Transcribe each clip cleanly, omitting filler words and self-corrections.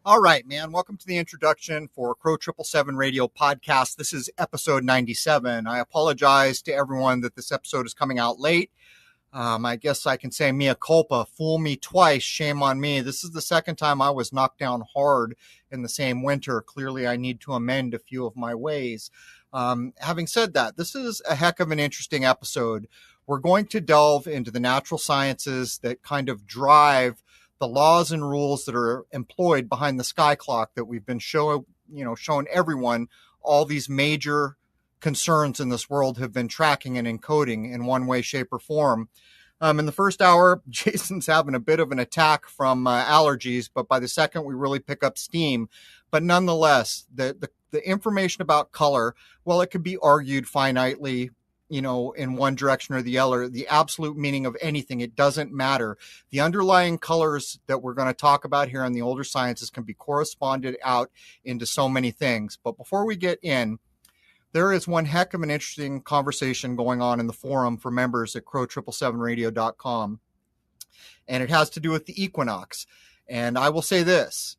All right, man. Welcome to the introduction for Crow 777 Radio Podcast. This is episode 97. I apologize to everyone that this episode is coming out late. I guess I can say mea culpa, fool me twice, shame on me. This is the second time I was knocked down hard in the same winter. Clearly, I need to amend a few of my ways. Having said that, this is a heck of an interesting episode. We're going to delve into the natural sciences that kind of drive the laws and rules that are employed behind the sky clock that we've been showing everyone. All these major concerns in this world have been tracking and encoding in one way, shape, or form. In the first hour, Jason's having a bit of an attack from allergies, but by the second, we really pick up steam. But nonetheless, the information about color, well, it could be argued finitely, in one direction or the other, the absolute meaning of anything, it doesn't matter. The underlying colors that we're going to talk about here in the older sciences can be corresponded out into so many things. But before we get in, there is one heck of an interesting conversation going on in the forum for members at crow777radio.com. And it has to do with the equinox. And I will say this,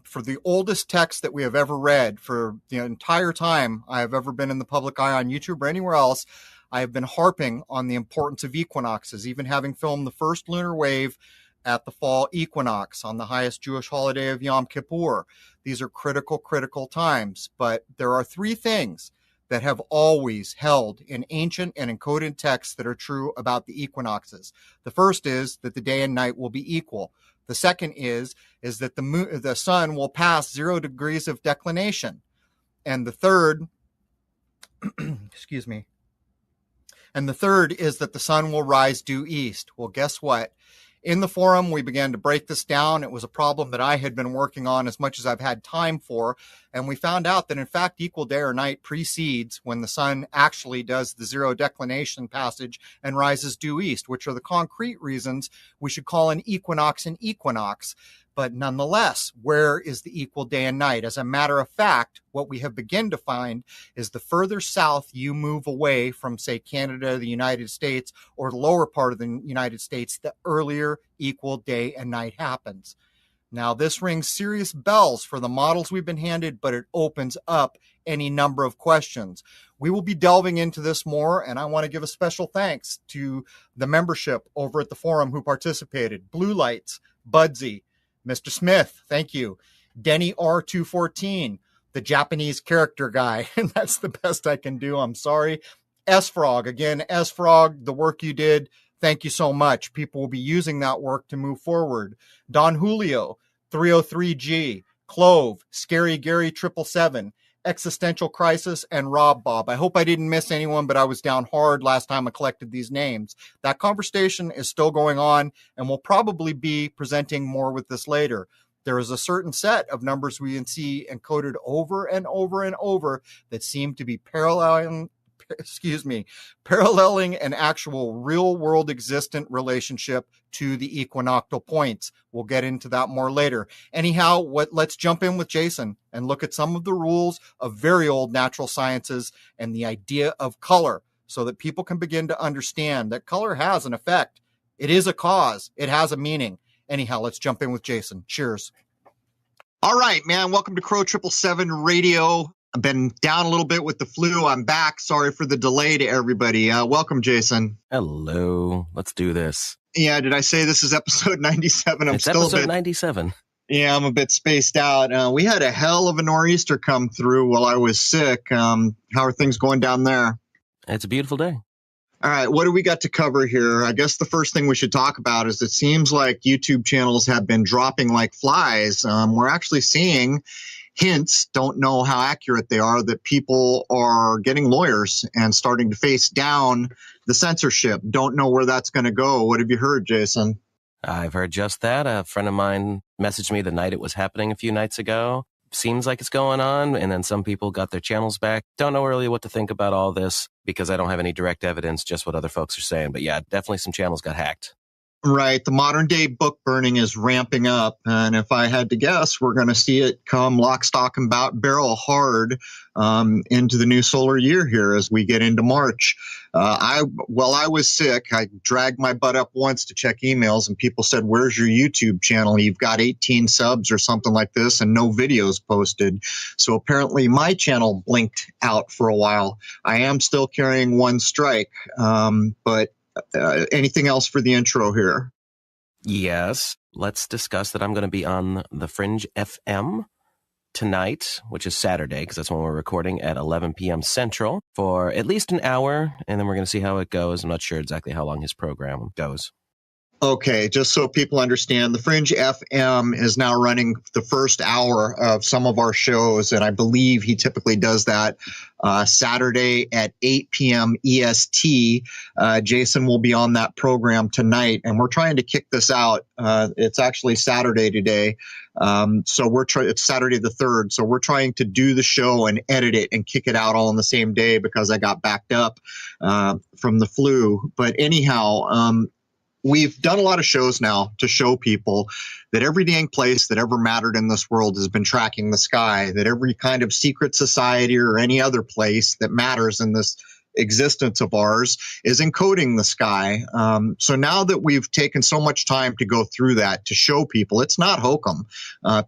for the oldest text that we have ever read, for the entire time I have ever been in the public eye on YouTube or anywhere else, I have been harping on the importance of equinoxes, even having filmed the first lunar wave at the fall equinox on the highest Jewish holiday of Yom Kippur. These are critical times, but there are three things that have always held in ancient and encoded texts that are true about the equinoxes. The first is that the day and night will be equal. The second is that the sun will pass 0 degrees of declination. And the third, and the third is that the sun will rise due east. Well, guess what? In the forum, we began to break this down. It was a problem that I had been working on as much as I've had time for. And we found out that, in fact, equal day or night precedes when the sun actually does the 0 declination passage and rises due east, which are the concrete reasons we should call an equinox an equinox. But nonetheless, where is the equal day and night? As a matter of fact, what we have begun to find is the further south you move away from, say, Canada, the United States, or the lower part of the United States, the earlier equal day and night happens. Now, this rings serious bells for the models we've been handed, but it opens up any number of questions. We will be delving into this more, and I want to give a special thanks to the membership over at the forum who participated. Blue Lights, Budsy, Mr. Smith, thank you. Denny R214, the Japanese character guy. And that's the best I can do. I'm sorry. S-Frog, again, S-Frog, the work you did, thank you so much. People will be using that work to move forward. Don Julio, 303G, Clove, Scary Gary 777, Existential Crisis, and Rob Bob. I hope I didn't miss anyone, but I was down hard last time I collected these names. That conversation is still going on, and we'll probably be presenting more with this later. There is a certain set of numbers we can see encoded over and over and over that seem to be paralleling an actual real-world existent relationship to the equinoctial points. We'll get into that more later. Anyhow, let's jump in with Jason and look at some of the rules of very old natural sciences and the idea of color so that people can begin to understand that color has an effect. It is a cause. It has a meaning. Anyhow, let's jump in with Jason. Cheers. All right, man. Welcome to Crow 777 Radio. I've been down a little bit with the flu. I'm back. Sorry for the delay to everybody. Welcome, Jason. Hello. Let's do this. Yeah, did I say this is episode 97? It's episode 97. Yeah, I'm a bit spaced out. We had a hell of a nor'easter come through while I was sick. How are things going down there? It's a beautiful day. All right, what do we got to cover here? I guess the first thing we should talk about is it seems like YouTube channels have been dropping like flies. We're actually seeing hints, don't know how accurate they are, that people are getting lawyers and starting to face down the censorship. Don't know where that's going to go. What have you heard, Jason? I've heard just that. A friend of mine messaged me the night it was happening a few nights ago. Seems like it's going on, and then some people got their channels back. Don't know really what to think about all this because I don't have any direct evidence, just what other folks are saying. But yeah, definitely some channels got hacked. Right. The modern day book burning is ramping up. And if I had to guess, we're going to see it come lock, stock, and barrel hard into the new solar year here as we get into March. While I was sick, I dragged my butt up once to check emails, and people said, "Where's your YouTube channel? You've got 18 subs or something like this and no videos posted." So apparently my channel blinked out for a while. I am still carrying one strike, but anything else for the intro here? Yes. Let's discuss that I'm going to be on the Fringe FM tonight, which is Saturday, because that's when we're recording at 11 p.m. Central for at least an hour, and then we're going to see how it goes. I'm not sure exactly how long his program goes. Okay, just so people understand, the Fringe FM is now running the first hour of some of our shows, and I believe he typically does that Saturday at 8 p.m. EST. Jason will be on that program tonight, and we're trying to kick this out. It's actually Saturday today, so it's Saturday the 3rd, so we're trying to do the show and edit it and kick it out all on the same day because I got backed up from the flu. But anyhow, we've done a lot of shows now to show people that every dang place that ever mattered in this world has been tracking the sky, that every kind of secret society or any other place that matters in this existence of ours is encoding the sky. So now that we've taken so much time to go through that to show people, it's not hokum.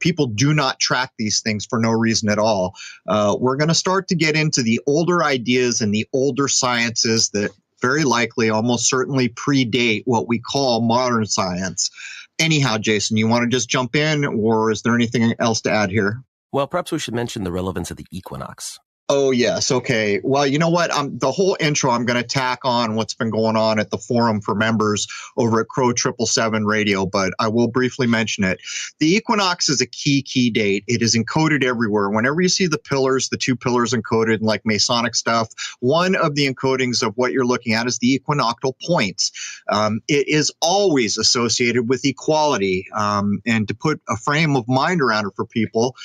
People do not track these things for no reason at all. We're going to start to get into the older ideas and the older sciences that very likely, almost certainly predate what we call modern science. Anyhow, Jason, you want to just jump in, or is there anything else to add here? Well, perhaps we should mention the relevance of the equinox. Oh, yes. Okay. Well, you know what? The whole intro, I'm going to tack on what's been going on at the forum for members over at Crow 777 Radio, but I will briefly mention it. The equinox is a key date. It is encoded everywhere. Whenever you see the pillars, the two pillars encoded in like Masonic stuff, one of the encodings of what you're looking at is the equinoctial points. It is always associated with equality. And to put a frame of mind around it for people,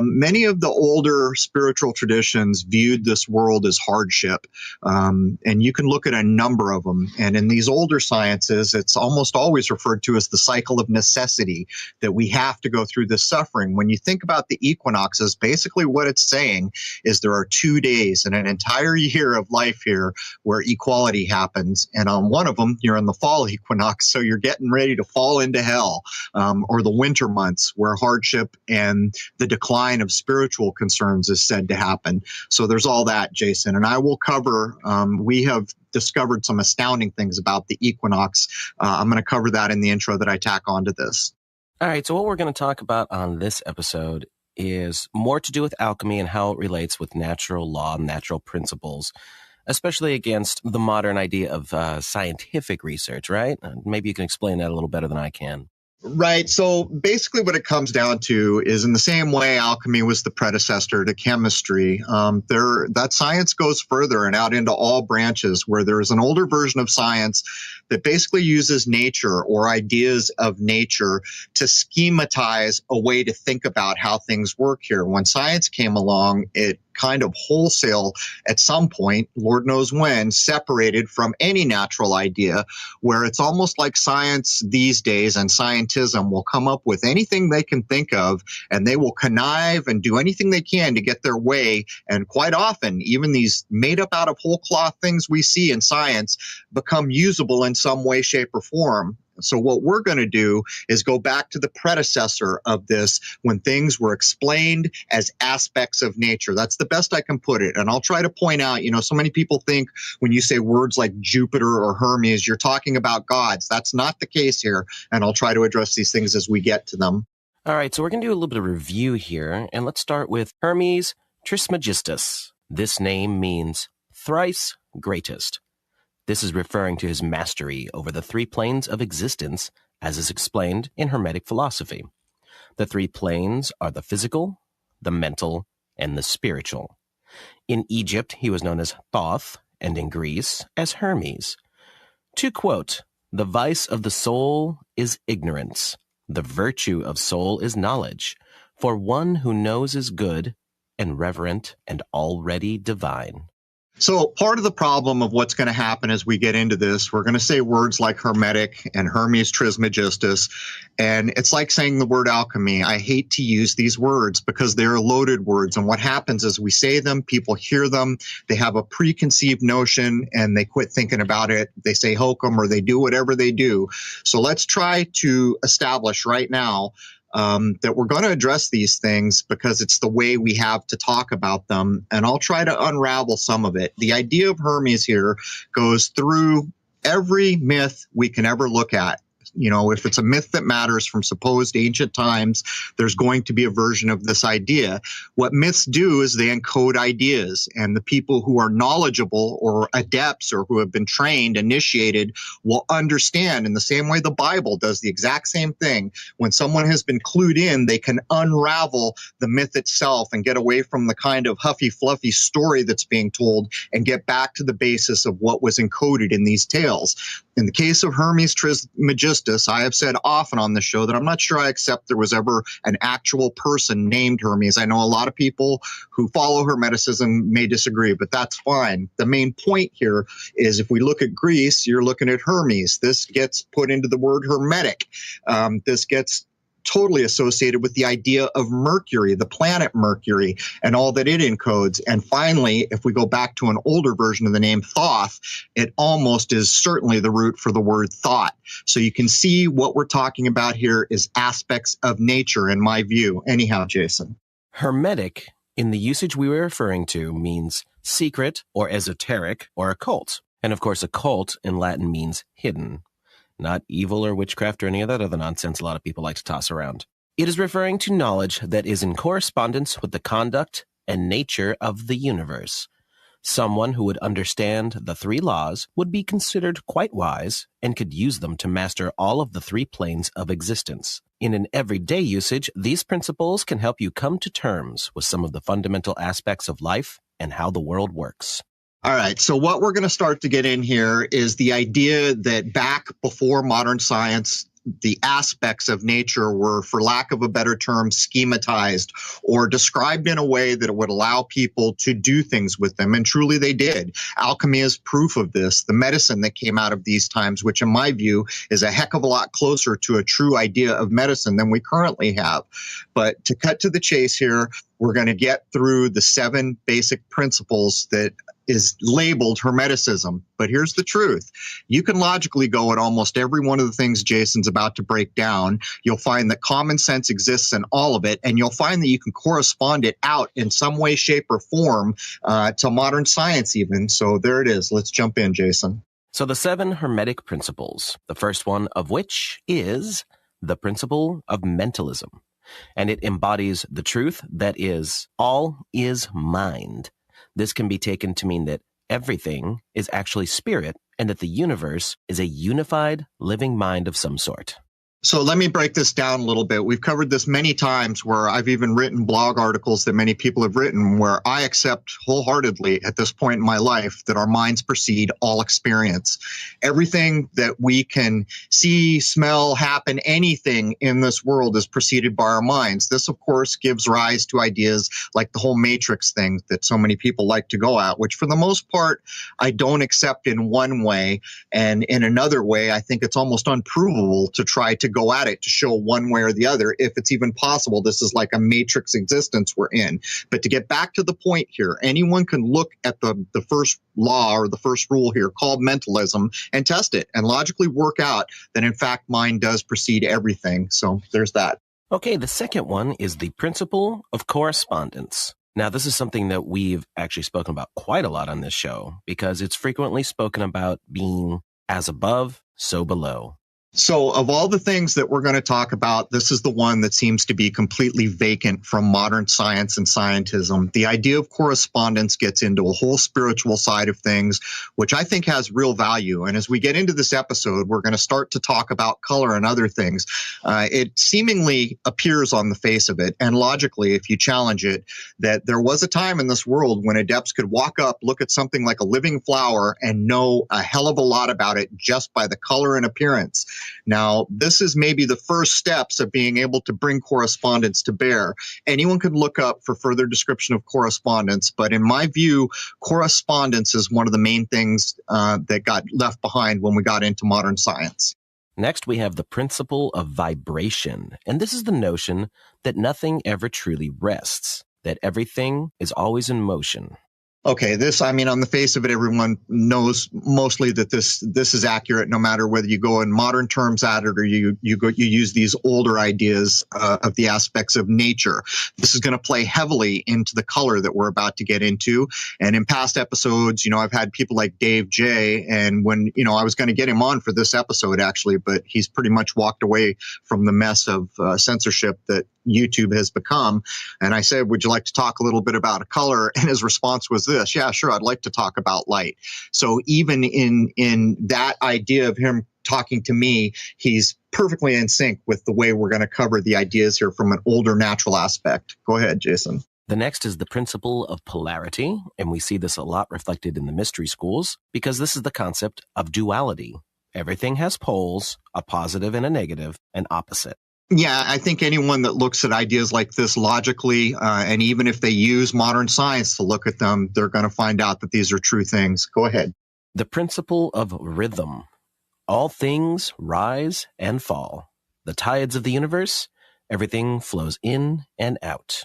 many of the older spiritual traditions viewed this world as hardship, and you can look at a number of them. And in these older sciences, it's almost always referred to as the cycle of necessity, that we have to go through this suffering. When you think about the equinoxes, basically what it's saying is there are 2 days in an entire year of life here where equality happens. And on one of them, you're in the fall equinox, so you're getting ready to fall into hell, or the winter months where hardship and the decline of spiritual concerns is said to happen. So there's all that, Jason. And I will cover, we have discovered some astounding things about the equinox. I'm going to cover that in the intro that I tack onto this. All right. So what we're going to talk about on this episode is more to do with alchemy and how it relates with natural law and natural principles, especially against the modern idea of scientific research, right? Maybe you can explain that a little better than I can. Right. So basically what it comes down to is, in the same way alchemy was the predecessor to chemistry, that science goes further and out into all branches, where there is an older version of science that basically uses nature or ideas of nature to schematize a way to think about how things work here. When science came along, it kind of wholesale at some point, Lord knows when, separated from any natural idea, where it's almost like science these days and scientism will come up with anything they can think of, and they will connive and do anything they can to get their way. And quite often, even these made up out of whole cloth things we see in science become usable in some way, shape, or form. So what we're going to do is go back to the predecessor of this, when things were explained as aspects of nature. That's the best I can put it. And I'll try to point out, so many people think when you say words like Jupiter or Hermes, you're talking about gods. That's not the case here. And I'll try to address these things as we get to them. All right. So we're going to do a little bit of review here. And let's start with Hermes Trismegistus. This name means thrice greatest. This is referring to his mastery over the 3 planes of existence, as is explained in Hermetic philosophy. The 3 planes are the physical, the mental, and the spiritual. In Egypt, he was known as Thoth, and in Greece as Hermes. To quote, "The vice of the soul is ignorance. The virtue of soul is knowledge. For one who knows is good and reverent and already divine." So part of the problem of what's going to happen as we get into this, we're going to say words like Hermetic and Hermes Trismegistus, and it's like saying the word alchemy. I hate to use these words because they're loaded words, and what happens is we say them, people hear them, they have a preconceived notion, and they quit thinking about it. They say hokum or they do whatever they do. So let's try to establish right now that we're going to address these things because it's the way we have to talk about them. And I'll try to unravel some of it. The idea of Hermes here goes through every myth we can ever look at. You know, if it's a myth that matters from supposed ancient times, there's going to be a version of this idea. What myths do is they encode ideas, and the people who are knowledgeable or adepts or who have been trained, initiated, will understand in the same way the Bible does the exact same thing. When someone has been clued in, they can unravel the myth itself and get away from the kind of huffy, fluffy story that's being told and get back to the basis of what was encoded in these tales. In the case of Hermes Trismegistus, I have said often on the show that I'm not sure I accept there was ever an actual person named Hermes. I know a lot of people who follow Hermeticism may disagree, but that's fine. The main point here is if we look at Greece, you're looking at Hermes. This gets put into the word Hermetic. This gets totally associated with the idea of Mercury, the planet Mercury, and all that it encodes. And finally, if we go back to an older version of the name Thoth, it almost is certainly the root for the word thought. So you can see what we're talking about here is aspects of nature, in my view. Anyhow, Jason. Hermetic, in the usage we were referring to, means secret or esoteric or occult. And of course, occult in Latin means hidden. Not evil or witchcraft or any of that other nonsense a lot of people like to toss around. It is referring to knowledge that is in correspondence with the conduct and nature of the universe. Someone who would understand the three laws would be considered quite wise and could use them to master all of the three planes of existence. In an everyday usage, these principles can help you come to terms with some of the fundamental aspects of life and how the world works. All right. So what we're going to start to get in here is the idea that back before modern science, the aspects of nature were, for lack of a better term, schematized or described in a way that it would allow people to do things with them. And truly they did. Alchemy is proof of this. The medicine that came out of these times, which in my view is a heck of a lot closer to a true idea of medicine than we currently have. But to cut to the chase here, we're going to get through the 7 basic principles that is labeled Hermeticism. But here's the truth. You can logically go at almost every one of the things Jason's about to break down. You'll find that common sense exists in all of it, and you'll find that you can correspond it out in some way, shape, or form to modern science even. So there it is. Let's jump in, Jason. So the 7 Hermetic Principles, the first one of which is the principle of mentalism. And it embodies the truth that is, all is mind. This can be taken to mean that everything is actually spirit and that the universe is a unified living mind of some sort. So let me break this down a little bit. We've covered this many times where I've even written blog articles that many people have written where I accept wholeheartedly at this point in my life that our minds precede all experience. Everything that we can see, smell, happen, anything in this world is preceded by our minds. This, of course, gives rise to ideas like the whole matrix thing that so many people like to go at, which for the most part, I don't accept in one way. And in another way, I think it's almost unprovable to try to go at it to show one way or the other, if it's even possible. This is like a matrix existence we're in. But to get back to the point here, anyone can look at the first law or the first rule here called mentalism and test it and logically work out that, in fact, mind does precede everything. So there's that. Okay, the second one is the principle of correspondence. Now, this is something that we've actually spoken about quite a lot on this show because it's frequently spoken about being as above, so below. So of all the things that we're going to talk about, this is the one that seems to be completely vacant from modern science and scientism. The idea of correspondence gets into a whole spiritual side of things, which I think has real value. And as we get into this episode, we're going to start to talk about color and other things. It seemingly appears on the face of it, and logically, if you challenge it, that there was a time in this world when adepts could walk up, look at something like a living flower, and know a hell of a lot about it just by the color and appearance. Now, this is maybe the first steps of being able to bring correspondence to bear. Anyone could look up for further description of correspondence, but in my view, correspondence is one of the main things that got left behind when we got into modern science. Next, we have the principle of vibration, and this is the notion that nothing ever truly rests, that everything is always in motion. Okay, on the face of it, everyone knows mostly that this is accurate, no matter whether you go in modern terms at it or you use these older ideas of the aspects of nature. This is going to play heavily into the color that we're about to get into. And in past episodes, I've had people like Dave J. And when, I was going to get him on for this episode, actually, but he's pretty much walked away from the mess of censorship that YouTube has become. And I said, would you like to talk a little bit about a color? And his response was this: yeah, sure, I'd like to talk about light. So even in that idea of him talking to me, he's perfectly in sync with the way we're going to cover the ideas here from an older natural aspect. Go ahead, Jason. The next is the principle of polarity, and we see this a lot reflected in the mystery schools because this is the concept of duality. Everything has poles, a positive and a negative, an opposite. Yeah, I think anyone that looks at ideas like this logically, and even if they use modern science to look at them, they're going to find out that these are true things. Go ahead. The principle of rhythm. All things rise and fall. The tides of the universe, everything flows in and out.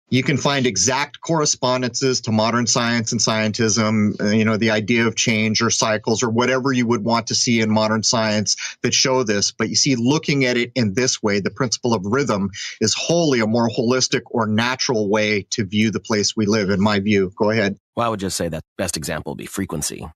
You can find exact correspondences to modern science and scientism, the idea of change or cycles or whatever you would want to see in modern science that show this. But you see, looking at it in this way, the principle of rhythm is wholly a more holistic or natural way to view the place we live, in my view. Go ahead. Well, I would just say that best example would be frequency.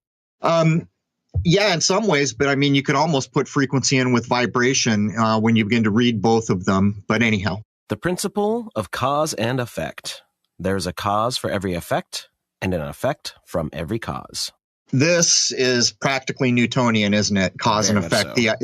Yeah, in some ways, but you could almost put frequency in with vibration when you begin to read both of them. But anyhow. The principle of cause and effect. There's a cause for every effect and an effect from every cause. This is practically Newtonian, isn't it? Cause and effect. So.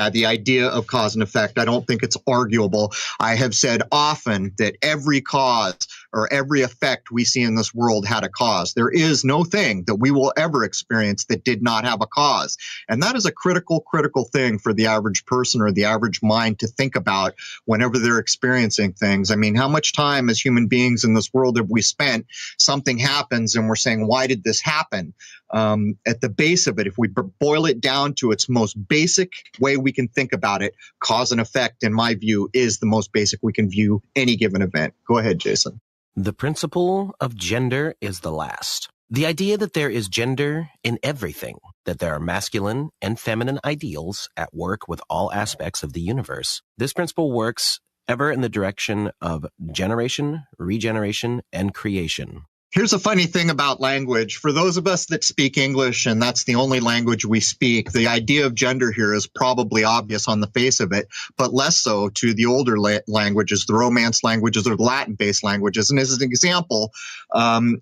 The idea of cause and effect. I don't think it's arguable. I have said often that every cause or every effect we see in this world had a cause. There is no thing that we will ever experience that did not have a cause. And that is a critical thing for the average person or the average mind to think about whenever they're experiencing things. How much time as human beings in this world have we spent? Something happens and we're saying, why did this happen? At the base of it, if we boil it down to its most basic way we can think about it, cause and effect, in my view, is the most basic we can view any given event. Go ahead, Jason. The principle of gender is the last. The idea that there is gender in everything, that there are masculine and feminine ideals at work with all aspects of the universe. This principle works ever in the direction of generation, regeneration, and creation. Here's a funny thing about language. For those of us that speak English, and that's the only language we speak, the idea of gender here is probably obvious on the face of it, but less so to the older languages, the Romance languages or the Latin-based languages. And as an example,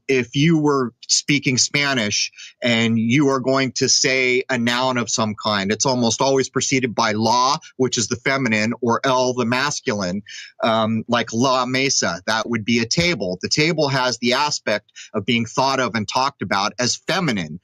if you were speaking Spanish and you are going to say a noun of some kind, it's almost always preceded by la, which is the feminine, or el, the masculine, like la mesa. That would be a table. The table has the aspect of being thought of and talked about as feminine.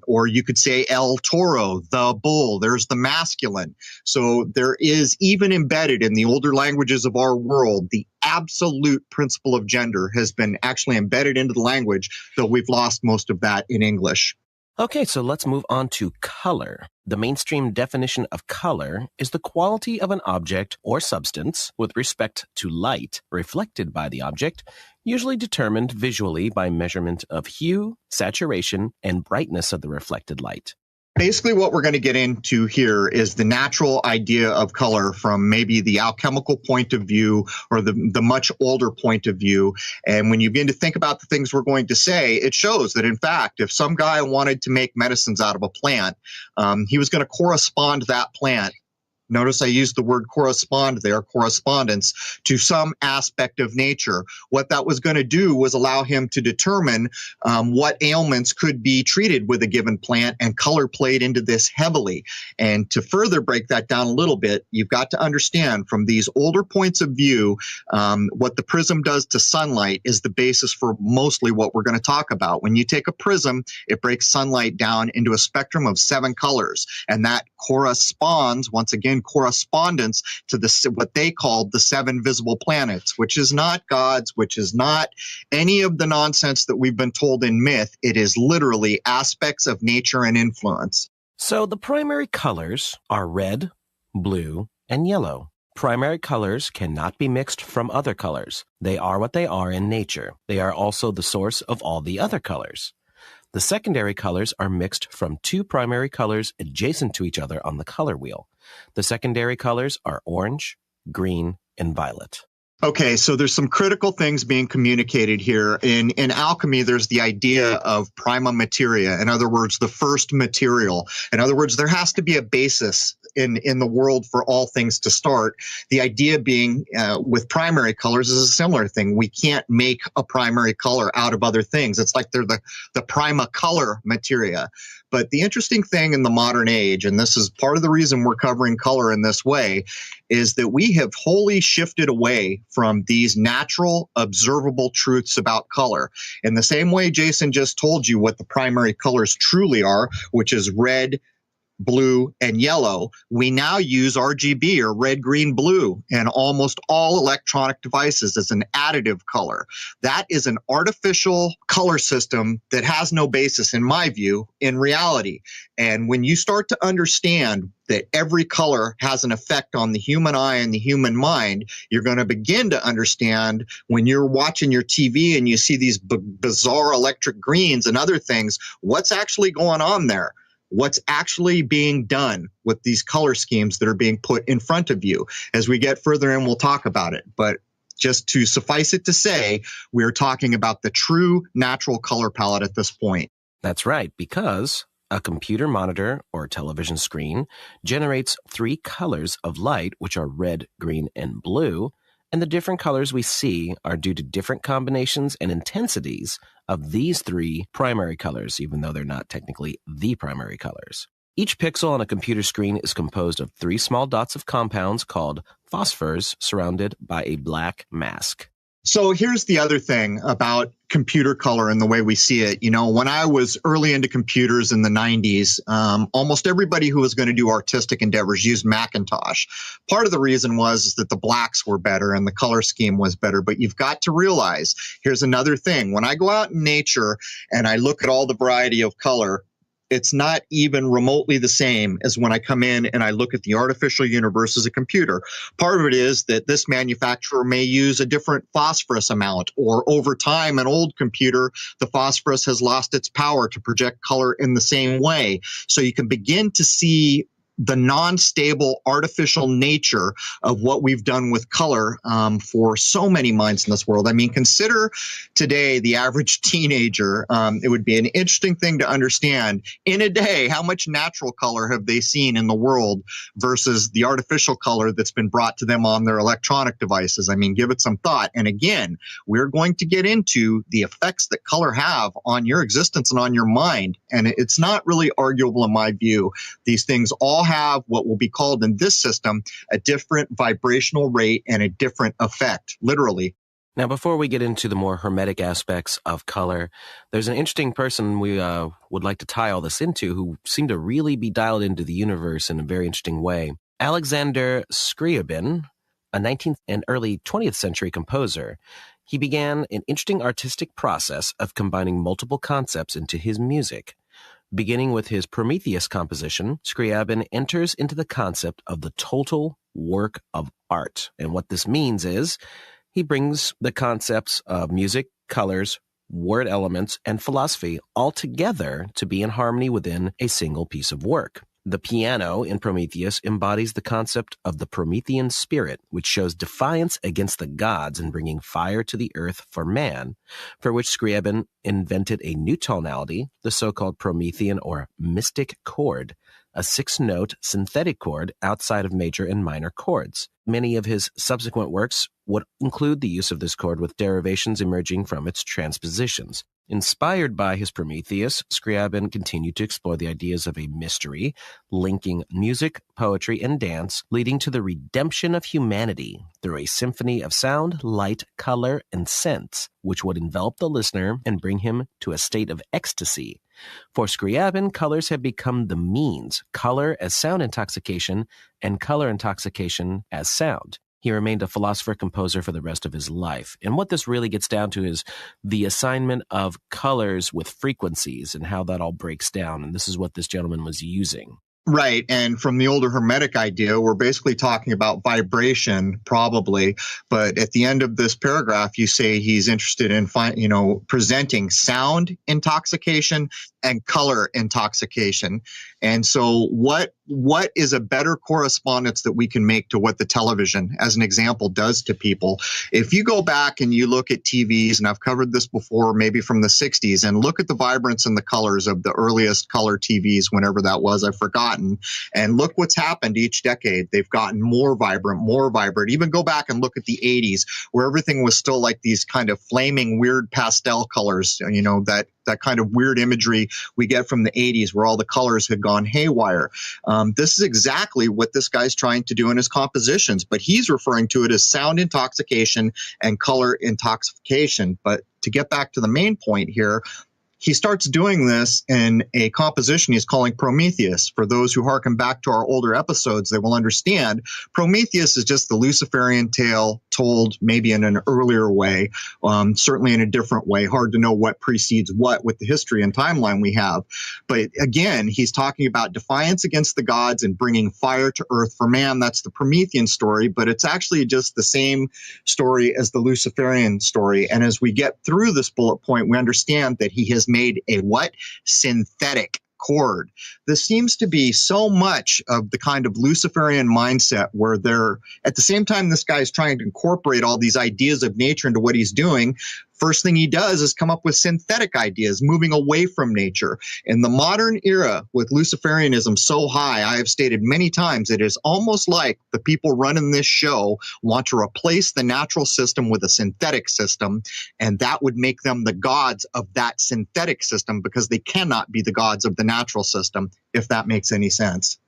Or you could say el toro, the bull. There's the masculine. So there is, even embedded in the older languages of our world, the absolute principle of gender has been actually embedded into the language, though we've lost most of that in English. Okay, so let's move on to color. The mainstream definition of color is the quality of an object or substance with respect to light reflected by the object, usually determined visually by measurement of hue, saturation, and brightness of the reflected light. Basically, what we're going to get into here is the natural idea of color from maybe the alchemical point of view or the much older point of view. And when you begin to think about the things we're going to say, it shows that, in fact, if some guy wanted to make medicines out of a plant, he was going to correspond that plant. Notice I used the word correspond there, correspondence, to some aspect of nature. What that was going to do was allow him to determine what ailments could be treated with a given plant, and color played into this heavily. And to further break that down a little bit, you've got to understand from these older points of view, what the prism does to sunlight is the basis for mostly what we're going to talk about. When you take a prism, it breaks sunlight down into a spectrum of 7 colors, and that corresponds, once again, correspondence to what they called the 7 visible planets, which is not gods, which is not any of the nonsense that we've been told in myth. It is literally aspects of nature and influence. So the primary colors are red, blue, and yellow. Primary colors cannot be mixed from other colors. They are what they are in nature. They are also the source of all the other colors. The secondary colors are mixed from 2 primary colors adjacent to each other on the color wheel. The secondary colors are orange, green, and violet. Okay, so there's some critical things being communicated here. In alchemy, there's the idea of prima materia. In other words, the first material. In other words, there has to be a basis in the world for all things to start. The idea being with primary colors is a similar thing. We can't make a primary color out of other things. It's like they're the prima color materia. But the interesting thing in the modern age, and this is part of the reason we're covering color in this way, is that we have wholly shifted away from these natural, observable truths about color. In the same way Jason just told you what the primary colors truly are, which is red, blue, and yellow, we now use RGB, or red, green, blue, in almost all electronic devices as an additive color. That is an artificial color system that has no basis, in my view, in reality. And when you start to understand that every color has an effect on the human eye and the human mind, you're going to begin to understand when you're watching your TV and you see these bizarre electric greens and other things, what's actually going on there. What's actually being done with these color schemes that are being put in front of you. As we get further in, we'll talk about it. But just to suffice it to say, we're talking about the true natural color palette at this point. That's right, because a computer monitor or television screen generates 3 colors of light, which are red, green, and blue, and the different colors we see are due to different combinations and intensities of these 3 primary colors, even though they're not technically the primary colors. Each pixel on a computer screen is composed of 3 small dots of compounds called phosphors surrounded by a black mask. So here's the other thing about computer color and the way we see it. You know, when I was early into computers in the 90s, almost everybody who was going to do artistic endeavors used Macintosh. Part of the reason was that the blacks were better and the color scheme was better. But you've got to realize, here's another thing. When I go out in nature and I look at all the variety of color, it's not even remotely the same as when I come in and I look at the artificial universe as a computer. Part of it is that this manufacturer may use a different phosphorus amount, or over time, an old computer, the phosphorus has lost its power to project color in the same way. So you can begin to see the non-stable artificial nature of what we've done with color for so many minds in this world. I mean, consider today the average teenager. It would be an interesting thing to understand in a day, how much natural color have they seen in the world versus the artificial color that's been brought to them on their electronic devices. I mean, give it some thought. And again, we're going to get into the effects that color have on your existence and on your mind. And it's not really arguable in my view. These things all have what will be called in this system a different vibrational rate and a different effect, literally. Now, before we get into the more hermetic aspects of color, there's an interesting person we would like to tie all this into who seemed to really be dialed into the universe in a very interesting way. Alexander Scriabin, a 19th and early 20th century composer. He began an interesting artistic process of combining multiple concepts into his music. Beginning with his Prometheus composition, Scriabin enters into the concept of the total work of art. And what this means is he brings the concepts of music, colors, word elements, and philosophy all together to be in harmony within a single piece of work. The piano in Prometheus embodies the concept of the Promethean spirit, which shows defiance against the gods in bringing fire to the earth for man, for which Scriabin invented a new tonality, the so-called Promethean or mystic chord, a 6-note synthetic chord outside of major and minor chords. Many of his subsequent works would include the use of this chord with derivations emerging from its transpositions. Inspired by his Prometheus, Scriabin continued to explore the ideas of a mystery, linking music, poetry, and dance, leading to the redemption of humanity through a symphony of sound, light, color, and scents, which would envelop the listener and bring him to a state of ecstasy. For Scriabin, colors have become the means, color as sound intoxication and color intoxication as sound. He remained a philosopher-composer for the rest of his life. And what this really gets down to is the assignment of colors with frequencies and how that all breaks down. And this is what this gentleman was using. Right. And from the older Hermetic idea, we're basically talking about vibration, probably. But at the end of this paragraph, you say he's interested in, presenting sound intoxication and color intoxication. And so what is a better correspondence that we can make to what the television, as an example, does to people? If you go back and you look at TVs, and I've covered this before, maybe from the 60s, and look at the vibrance and the colors of the earliest color TVs, whenever that was, I've forgotten, and look what's happened each decade. They've gotten more vibrant, more vibrant. Even go back and look at the 80s, where everything was still like these kind of flaming, weird pastel colors, that kind of weird imagery we get from the 80s where all the colors had gone haywire. This is exactly what this guy's trying to do in his compositions, but he's referring to it as sound intoxication and color intoxication. But to get back to the main point here, he starts doing this in a composition he's calling Prometheus. For those who harken back to our older episodes, they will understand Prometheus is just the Luciferian tale told maybe in an earlier way, certainly in a different way. Hard to know what precedes what with the history and timeline we have. But again, he's talking about defiance against the gods and bringing fire to earth for man. That's the Promethean story, but it's actually just the same story as the Luciferian story. And as we get through this bullet point, we understand that he has made a what? Synthetic cord. This seems to be so much of the kind of Luciferian mindset where they're, at the same time this guy is trying to incorporate all these ideas of nature into what he's doing, first thing he does is come up with synthetic ideas, moving away from nature. In the modern era, with Luciferianism so high, I have stated many times, it is almost like the people running this show want to replace the natural system with a synthetic system, and that would make them the gods of that synthetic system because they cannot be the gods of the natural system, if that makes any sense.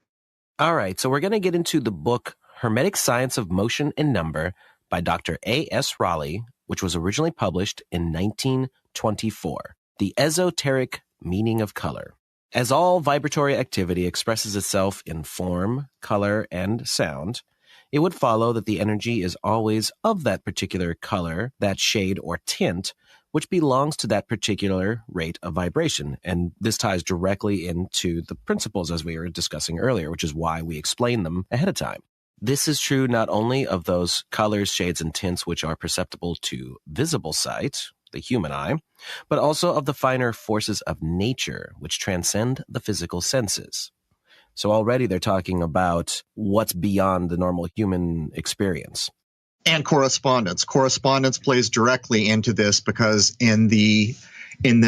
All right, so we're going to get into the book Hermetic Science of Motion and Number by Dr. A.S. Raleigh, which was originally published in 1924, The Esoteric Meaning of Color. As all vibratory activity expresses itself in form, color, and sound, it would follow that the energy is always of that particular color, that shade or tint, which belongs to that particular rate of vibration. And this ties directly into the principles as we were discussing earlier, which is why we explain them ahead of time. This is true not only of those colors, shades, and tints which are perceptible to visible sight, the human eye, but also of the finer forces of nature, which transcend the physical senses. So already they're talking about what's beyond the normal human experience. And correspondence. Correspondence plays directly into this because in the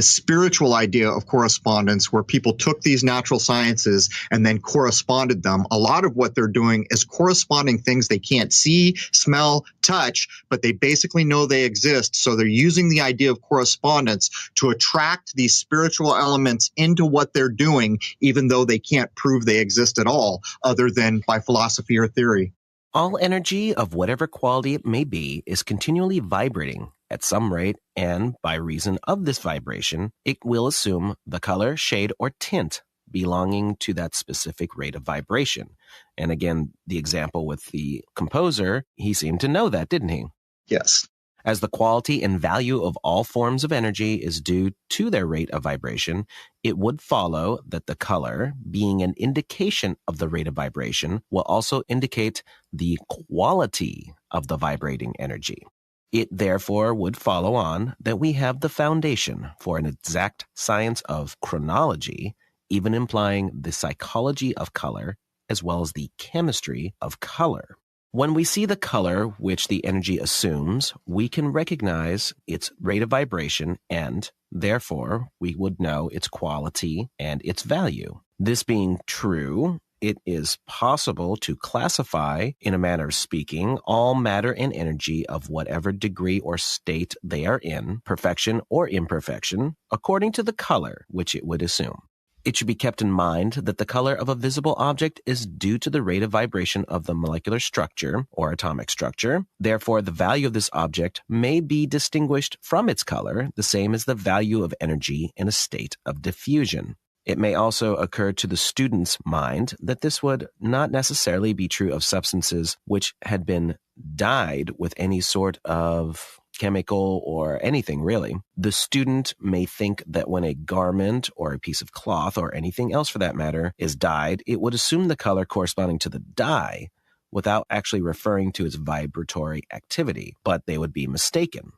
spiritual idea of correspondence, where people took these natural sciences and then corresponded them, a lot of what they're doing is corresponding things they can't see, smell, touch, but they basically know they exist. So they're using the idea of correspondence to attract these spiritual elements into what they're doing, even though they can't prove they exist at all, other than by philosophy or theory. All energy of whatever quality it may be is continually vibrating at some rate, and by reason of this vibration, it will assume the color, shade, or tint belonging to that specific rate of vibration. And again, the example with the composer, he seemed to know that, didn't he? Yes. As the quality and value of all forms of energy is due to their rate of vibration, it would follow that the color, being an indication of the rate of vibration, will also indicate the quality of the vibrating energy. It therefore would follow on that we have the foundation for an exact science of chronology, even implying the psychology of color as well as the chemistry of color. When we see the color which the energy assumes, we can recognize its rate of vibration and, therefore, we would know its quality and its value. This being true, it is possible to classify, in a manner of speaking, all matter and energy of whatever degree or state they are in, perfection or imperfection, according to the color which it would assume. It should be kept in mind that the color of a visible object is due to the rate of vibration of the molecular structure or atomic structure. Therefore, the value of this object may be distinguished from its color, the same as the value of energy in a state of diffusion. It may also occur to the student's mind that this would not necessarily be true of substances which had been dyed with any sort of chemical or anything really. The student may think that when a garment or a piece of cloth or anything else for that matter is dyed, it would assume the color corresponding to the dye without actually referring to its vibratory activity, but they would be mistaken.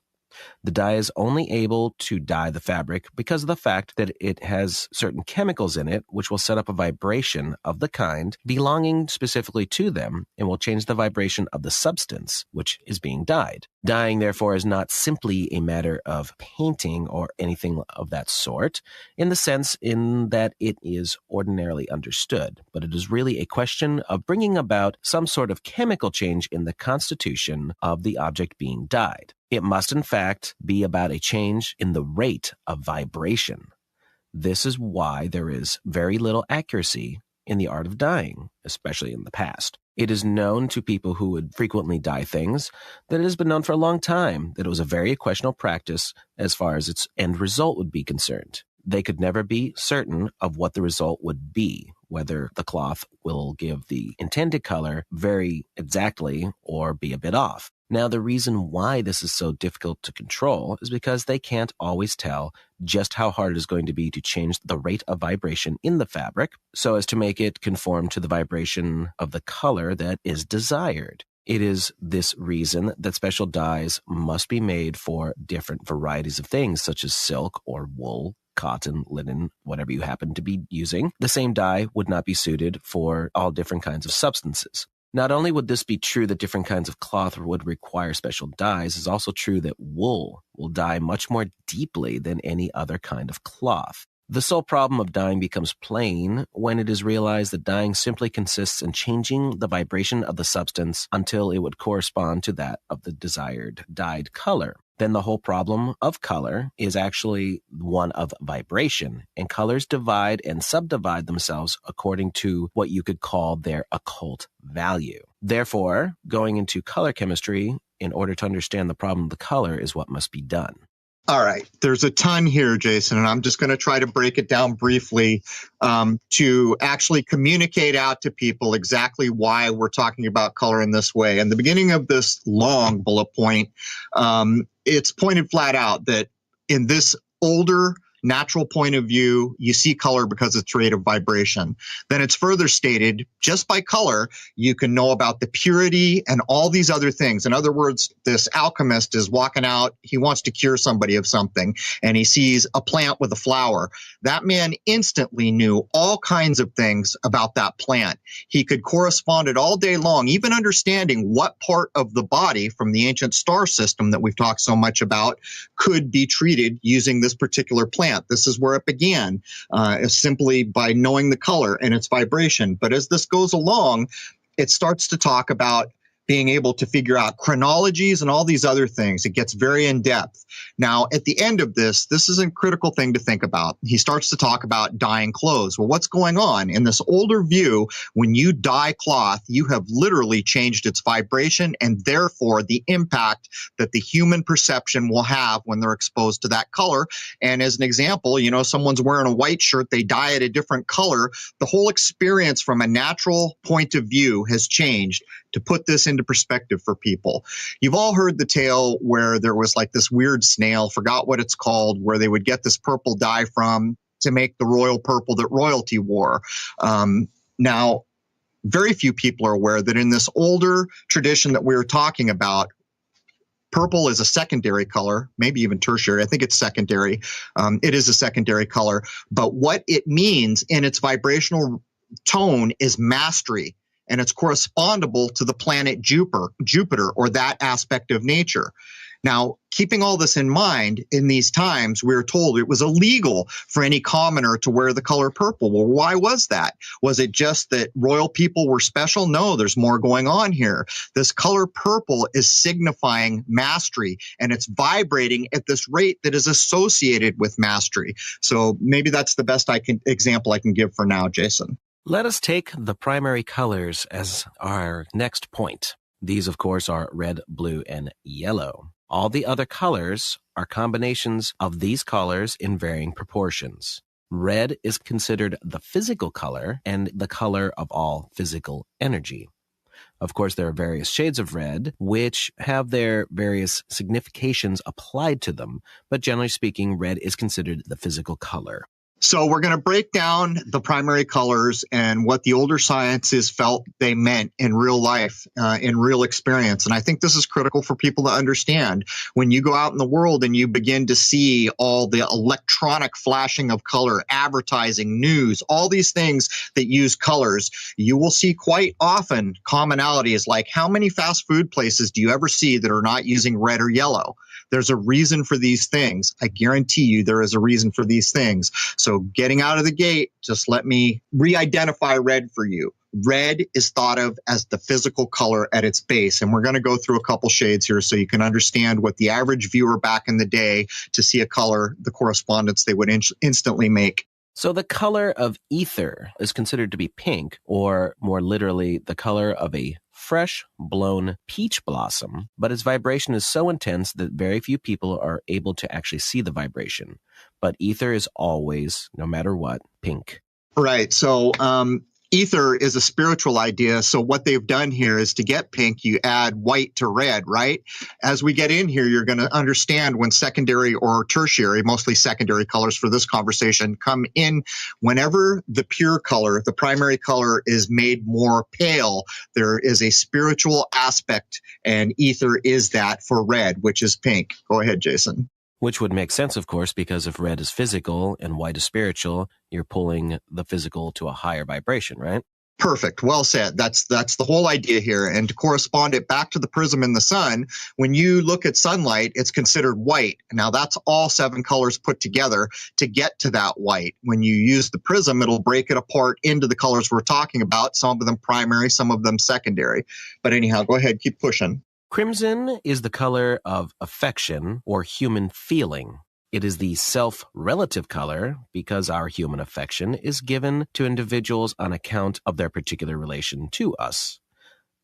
The dye is only able to dye the fabric because of the fact that it has certain chemicals in it which will set up a vibration of the kind belonging specifically to them and will change the vibration of the substance which is being dyed. Dyeing, therefore, is not simply a matter of painting or anything of that sort in the sense in that it is ordinarily understood, but it is really a question of bringing about some sort of chemical change in the constitution of the object being dyed. It must, in fact, be about a change in the rate of vibration. This is why there is very little accuracy in the art of dyeing, especially in the past. It is known to people who would frequently dye things that it has been known for a long time that it was a very questionable practice as far as its end result would be concerned. They could never be certain of what the result would be, whether the cloth will give the intended color very exactly or be a bit off. Now, the reason why this is so difficult to control is because they can't always tell just how hard it is going to be to change the rate of vibration in the fabric so as to make it conform to the vibration of the color that is desired. It is this reason that special dyes must be made for different varieties of things, such as silk or wool, cotton, linen, whatever you happen to be using. The same dye would not be suited for all different kinds of substances. Not only would this be true that different kinds of cloth would require special dyes, it's also true that wool will dye much more deeply than any other kind of cloth. The sole problem of dyeing becomes plain when it is realized that dyeing simply consists in changing the vibration of the substance until it would correspond to that of the desired dyed color. Then the whole problem of color is actually one of vibration, and colors divide and subdivide themselves according to what you could call their occult value. Therefore, going into color chemistry in order to understand the problem of the color is what must be done. All right. There's a ton here, Jason, and I'm just going to try to break it down briefly to actually communicate out to people exactly why we're talking about color in this way. And the beginning of this long bullet point, it's pointed flat out that in this older natural point of view, you see color because it's rate of vibration. Then it's further stated, just by color, you can know about the purity and all these other things. In other words, this alchemist is walking out, he wants to cure somebody of something, and he sees a plant with a flower. That man instantly knew all kinds of things about that plant. He could correspond it all day long, even understanding what part of the body from the ancient star system that we've talked so much about could be treated using this particular plant. This is where it began, simply by knowing the color and its vibration. But as this goes along, it starts to talk about being able to figure out chronologies and all these other things. It gets very in depth. Now, at the end of this is a critical thing to think about. He starts to talk about dyeing clothes. Well, what's going on? In this older view, when you dye cloth, you have literally changed its vibration and therefore the impact that the human perception will have when they're exposed to that color. And as an example, someone's wearing a white shirt, they dye it a different color. The whole experience from a natural point of view has changed. To put this into perspective for people, you've all heard the tale where there was like this weird snail, forgot what it's called, where they would get this purple dye from to make the royal purple that royalty wore. Now, very few people are aware that in this older tradition that we were talking about, purple is a secondary color, maybe even tertiary. I think it's secondary. It is a secondary color. But what it means in its vibrational tone is mastery. And it's correspondable to the planet Jupiter or that aspect of nature. Now, keeping all this in mind, in these times, we were told it was illegal for any commoner to wear the color purple. Well, why was that? Was it just that royal people were special? No, there's more going on here. This color purple is signifying mastery, and it's vibrating at this rate that is associated with mastery. So maybe that's the best example I can give for now, Jason. Let us take the primary colors as our next point. These, of course, are red, blue, and yellow. All the other colors are combinations of these colors in varying proportions. Red is considered the physical color and the color of all physical energy. Of course, there are various shades of red, which have their various significations applied to them, but generally speaking, red is considered the physical color. So we're going to break down the primary colors and what the older sciences felt they meant in real life, in real experience. And I think this is critical for people to understand. When you go out in the world and you begin to see all the electronic flashing of color, advertising, news, all these things that use colors, you will see quite often commonalities like how many fast food places do you ever see that are not using red or yellow? There's a reason for these things. I guarantee you there is a reason for these things. So getting out of the gate, just let me re-identify red for you. Red is thought of as the physical color at its base. And we're going to go through a couple shades here so you can understand what the average viewer back in the day to see a color, the correspondence they would instantly make. So the color of ether is considered to be pink, or more literally, the color of a fresh, blown peach blossom, but its vibration is so intense that very few people are able to actually see the vibration. But ether is always, no matter what, pink. Right. So ether is a spiritual idea. So what they've done here is to get pink, you add white to red, right? As we get in here, you're going to understand when secondary or tertiary, mostly secondary colors for this conversation, come in. Whenever the pure color, the primary color, is made more pale, there is a spiritual aspect, and ether is that for red, which is pink. Go ahead, Jason. Which would make sense, of course, because if red is physical and white is spiritual, you're pulling the physical to a higher vibration, right? Perfect. Well said. That's the whole idea here. And to correspond it back to the prism in the sun, when you look at sunlight, it's considered white. Now that's all 7 colors put together to get to that white. When you use the prism, it'll break it apart into the colors we're talking about, some of them primary, some of them secondary. But anyhow, go ahead, keep pushing. Crimson is the color of affection or human feeling. It is the self-relative color because our human affection is given to individuals on account of their particular relation to us.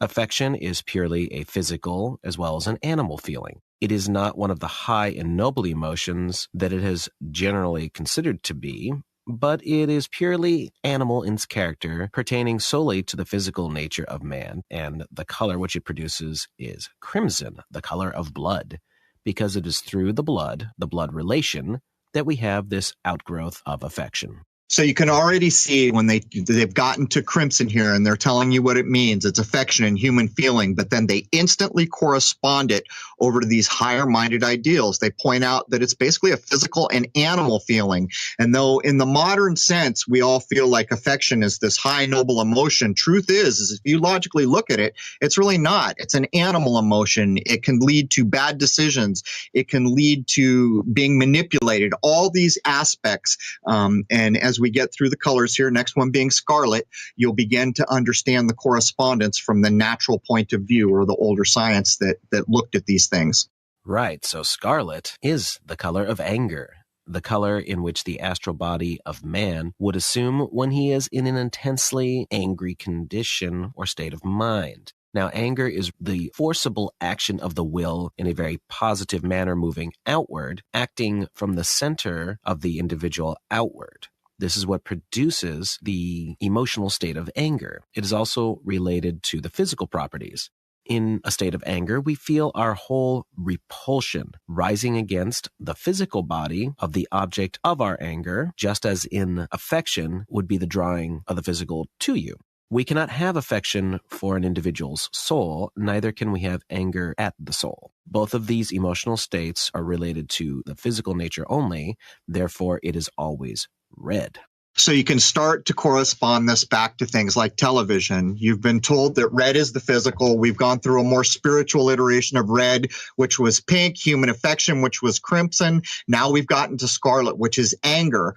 Affection is purely a physical as well as an animal feeling. It is not one of the high and noble emotions that it has generally considered to be, but it is purely animal in its character, pertaining solely to the physical nature of man, and the color which it produces is crimson, the color of blood, because it is through the blood relation, that we have this outgrowth of affection. So you can already see when they've gotten to crimson here and they're telling you what it means. It's affection and human feeling, but then they instantly correspond it over to these higher-minded ideals. They point out that it's basically a physical and animal feeling. And though in the modern sense, we all feel like affection is this high, noble emotion, truth is if you logically look at it, it's really not. It's an animal emotion. It can lead to bad decisions. It can lead to being manipulated, all these aspects. And as we get through the colors here, next one being Scarlet, you'll begin to understand the correspondence from the natural point of view, or the older science that looked at these things. Right, so Scarlet is the color of anger, the color in which the astral body of man would assume when he is in an intensely angry condition or state of mind. Now, anger is the forcible action of the will in a very positive manner moving outward, acting from the center of the individual outward. This is what produces the emotional state of anger. It is also related to the physical properties. In a state of anger, we feel our whole repulsion rising against the physical body of the object of our anger, just as in affection would be the drawing of the physical to you. We cannot have affection for an individual's soul, neither can we have anger at the soul. Both of these emotional states are related to the physical nature only, therefore it is always red. So you can start to correspond this back to things like television. You've been told that red is the physical. We've gone through a more spiritual iteration of red, which was pink, human affection, which was crimson. Now we've gotten to scarlet, which is anger.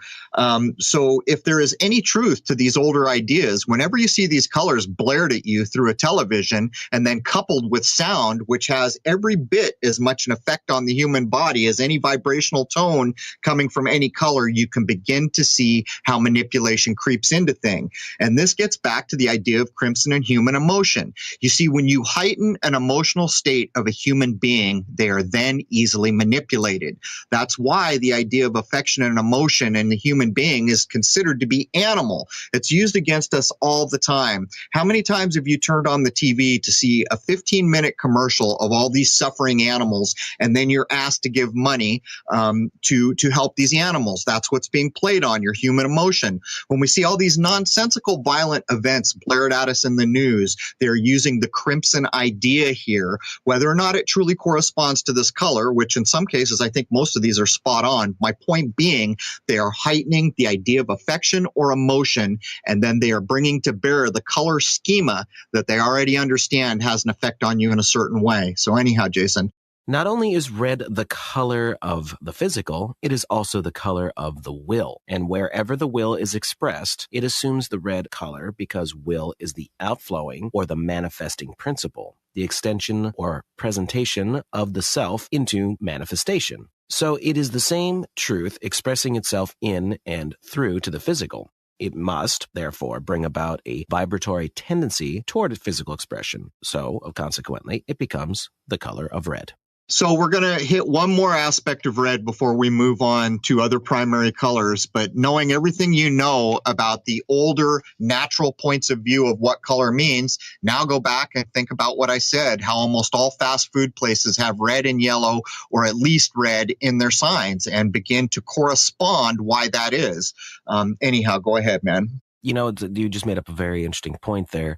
So if there is any truth to these older ideas, whenever you see these colors blared at you through a television and then coupled with sound, which has every bit as much an effect on the human body as any vibrational tone coming from any color, you can begin to see how manipulation creeps into thing. And this gets back to the idea of crimson and human emotion. You see, when you heighten an emotional state of a human being, they are then easily manipulated. That's why the idea of affection and emotion in the human being is considered to be animal. It's used against us all the time. How many times have you turned on the TV to see a 15-minute commercial of all these suffering animals, and then you're asked to give money to help these animals? That's what's being played on, your human emotion. When we see all these nonsensical violent events blared at us in the news, they're using the crimson idea here, whether or not it truly corresponds to this color, which in some cases, I think most of these are spot on. My point being, they are heightening the idea of affection or emotion, and then they are bringing to bear the color schema that they already understand has an effect on you in a certain way. So anyhow, Jason. Not only is red the color of the physical, it is also the color of the will. And wherever the will is expressed, it assumes the red color because will is the outflowing or the manifesting principle, the extension or presentation of the self into manifestation. So it is the same truth expressing itself in and through to the physical. It must, therefore, bring about a vibratory tendency toward physical expression. So, consequently, it becomes the color of red. So we're going to hit one more aspect of red before we move on to other primary colors. But knowing everything you know about the older natural points of view of what color means, now go back and think about what I said, how almost all fast food places have red and yellow, or at least red, in their signs, and begin to correspond why that is. Anyhow, go ahead, man. You know, you just made up a very interesting point there.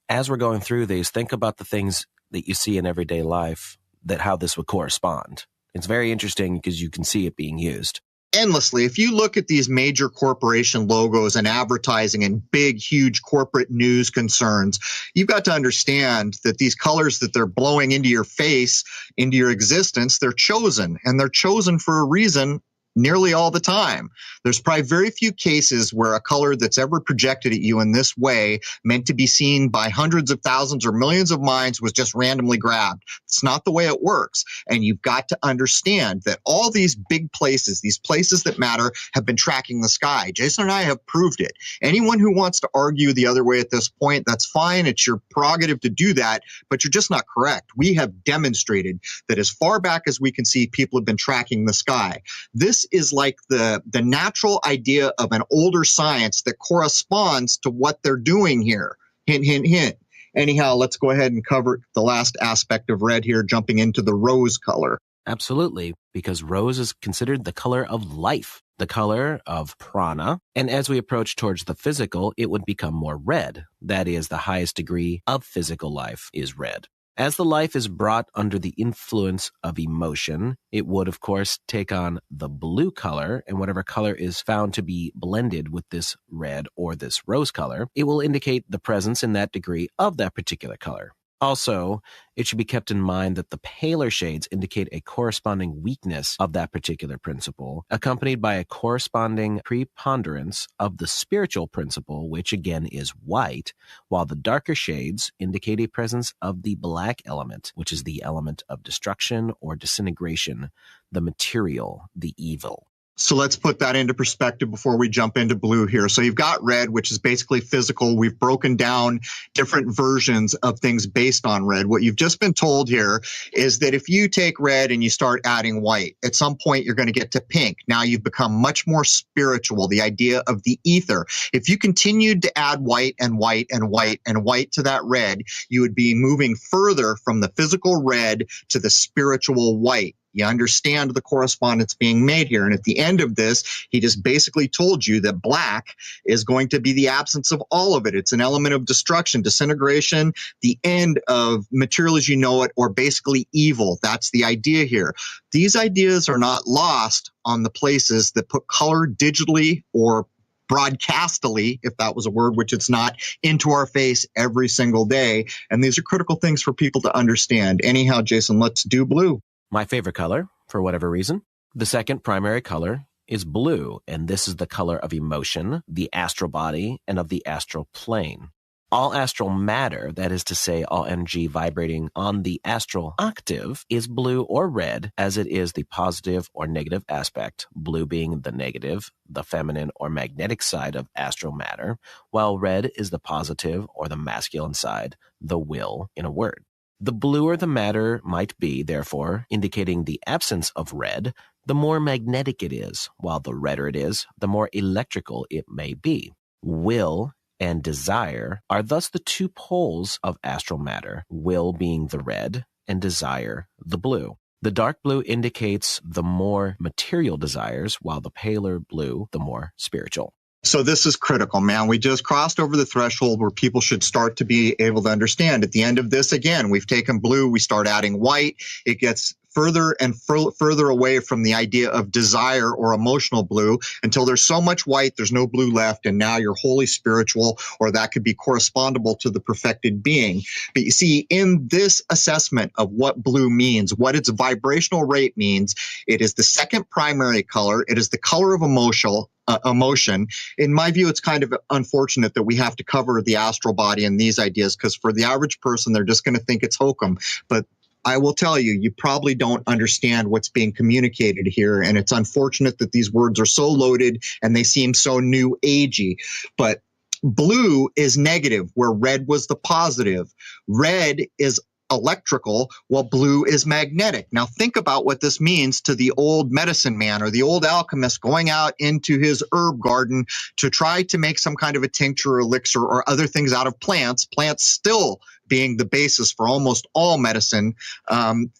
As we're going through these, think about the things that you see in everyday life, that how this would correspond. It's very interesting because you can see it being used endlessly. If you look at these major corporation logos and advertising and big, huge corporate news concerns, you've got to understand that these colors that they're blowing into your face, into your existence, they're chosen, and they're chosen for a reason nearly all the time. There's probably very few cases where a color that's ever projected at you in this way, meant to be seen by hundreds of thousands or millions of minds, was just randomly grabbed. It's not the way it works. And you've got to understand that all these big places, these places that matter, have been tracking the sky. Jason and I have proved it. Anyone who wants to argue the other way at this point, that's fine. It's your prerogative to do that, but you're just not correct. We have demonstrated that as far back as we can see, people have been tracking the sky. This is like the natural idea of an older science that corresponds to what they're doing here. Hint, hint, hint. Anyhow, let's go ahead and cover the last aspect of red here, jumping into the rose color. Absolutely, because rose is considered the color of life, the color of prana. And as we approach towards the physical, it would become more red. That is, the highest degree of physical life is red. As the life is brought under the influence of emotion, it would, of course, take on the blue color, and whatever color is found to be blended with this red or this rose color, it will indicate the presence in that degree of that particular color. Also, it should be kept in mind that the paler shades indicate a corresponding weakness of that particular principle, accompanied by a corresponding preponderance of the spiritual principle, which again is white, while the darker shades indicate a presence of the black element, which is the element of destruction or disintegration, the material, the evil. So let's put that into perspective before we jump into blue here. So you've got red, which is basically physical. We've broken down different versions of things based on red. What you've just been told here is that if you take red and you start adding white, at some point you're going to get to pink. Now you've become much more spiritual, the idea of the ether. If you continued to add white and white and white and white to that red, you would be moving further from the physical red to the spiritual white. You understand the correspondence being made here. And at the end of this, he just basically told you that black is going to be the absence of all of it. It's an element of destruction, disintegration, the end of material as you know it, or basically evil. That's the idea here. These ideas are not lost on the places that put color digitally or broadcastily, if that was a word, which it's not, into our face every single day. And these are critical things for people to understand. Anyhow, Jason, let's do blue. My favorite color, for whatever reason. The second primary color is blue, and this is the color of emotion, the astral body, and of the astral plane. All astral matter, that is to say, all energy vibrating on the astral octave, is blue or red, as it is the positive or negative aspect, blue being the negative, the feminine or magnetic side of astral matter, while red is the positive or the masculine side, the will, in a word. The bluer the matter might be, therefore, indicating the absence of red, the more magnetic it is, while the redder it is, the more electrical it may be. Will and desire are thus the two poles of astral matter, will being the red and desire the blue. The dark blue indicates the more material desires, while the paler blue, the more spiritual. So this is critical, man. We just crossed over the threshold where people should start to be able to understand. At the end of this, again, we've taken blue, we start adding white. It gets further and further away from the idea of desire or emotional blue until there's so much white, there's no blue left, and now you're wholly spiritual, or that could be correspondable to the perfected being. But you see, in this assessment of what blue means, what its vibrational rate means, it is the second primary color. It is the color of emotion. In my view, it's kind of unfortunate that we have to cover the astral body and these ideas, because for the average person, they're just going to think it's hokum. But I will tell you, you probably don't understand what's being communicated here. And it's unfortunate that these words are so loaded and they seem so new agey. But blue is negative, where red was the positive. Red is electrical, while blue is magnetic. Now think about what this means to the old medicine man or the old alchemist going out into his herb garden to try to make some kind of a tincture or elixir or other things out of plants still being the basis for almost all medicine.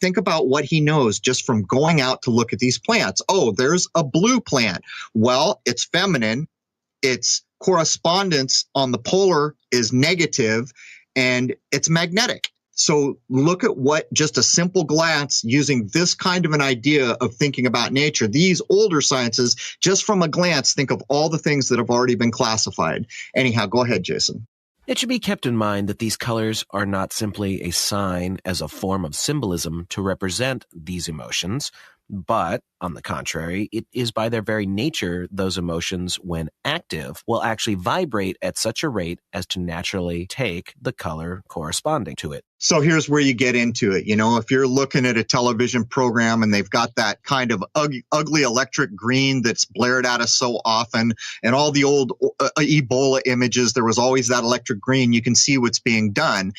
Think about what he knows just from going out to look at these plants. Oh, there's a blue plant. Well, it's feminine. Its correspondence on the polar is negative, and it's magnetic. So look at what just a simple glance using this kind of an idea of thinking about nature. These older sciences, just from a glance, think of all the things that have already been classified. Anyhow, go ahead, Jason. It should be kept in mind that these colors are not simply a sign as a form of symbolism to represent these emotions, but, on the contrary, it is by their very nature those emotions, when active, will actually vibrate at such a rate as to naturally take the color corresponding to it. So here's where you get into it. You know, if you're looking at a television program and they've got that kind of ugly electric green that's blared at us so often, and all the old Ebola images, there was always that electric green, you can see what's being done.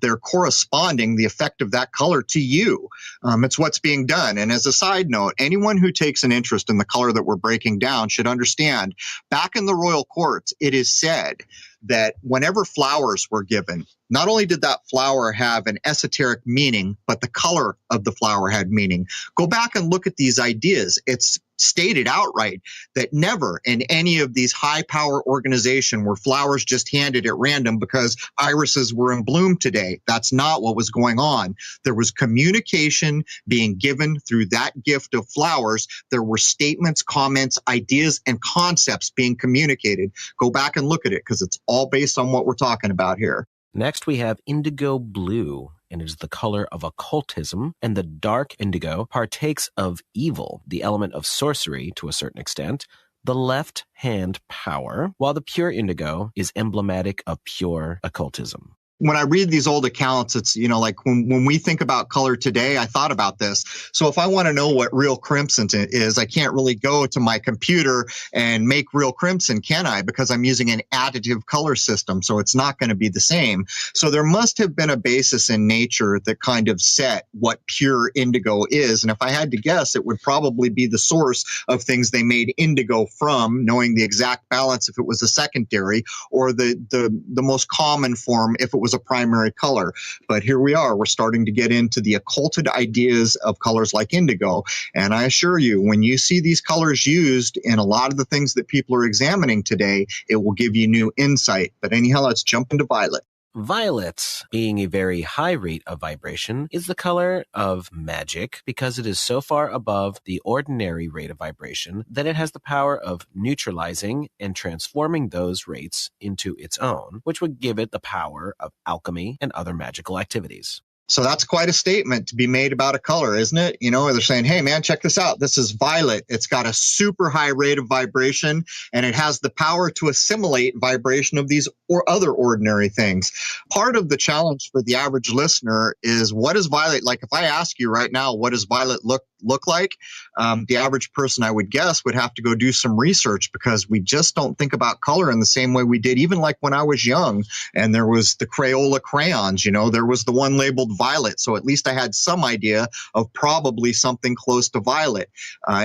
They're corresponding the effect of that color to you. It's what's being done. And as a side note, anyone who takes an interest in the color that we're breaking down should understand, back in the royal courts, it is said that whenever flowers were given, not only did that flower have an esoteric meaning, but the color of the flower had meaning. Go back and look at these ideas. It's stated outright that never in any of these high power organizations were flowers just handed at random because irises were in bloom today. That's not what was going on. There was communication being given through that gift of flowers. There were statements, comments, ideas, and concepts being communicated. Go back and look at it, because it's all based on what we're talking about here. Next, we have indigo blue, and it is the color of occultism, and the dark indigo partakes of evil, the element of sorcery to a certain extent, the left hand power, while the pure indigo is emblematic of pure occultism. When I read these old accounts, it's, you know, like when we think about color today, I thought about this. So if I want to know what real crimson is, I can't really go to my computer and make real crimson, can I? Because I'm using an additive color system, so it's not going to be the same. So there must have been a basis in nature that kind of set what pure indigo is. And if I had to guess, it would probably be the source of things they made indigo from, knowing the exact balance if it was a secondary, or the most common form if it was a primary color. But here we are, we're starting to get into the occulted ideas of colors like indigo. And I assure you, when you see these colors used in a lot of the things that people are examining today, it will give you new insight. But anyhow, let's jump into violet. Violet, being a very high rate of vibration, is the color of magic because it is so far above the ordinary rate of vibration that it has the power of neutralizing and transforming those rates into its own, which would give it the power of alchemy and other magical activities. So that's quite a statement to be made about a color, isn't it? You know, they're saying, hey, man, check this out. This is violet. It's got a super high rate of vibration, and it has the power to assimilate vibration of these or other ordinary things. Part of the challenge for the average listener is, what is violet like? If I ask you right now, what does violet look like? The average person, I would guess, would have to go do some research, because we just don't think about color in the same way we did even like when I was young, and there was the Crayola crayons, you know, there was the one labeled violet. So at least I had some idea of probably something close to violet.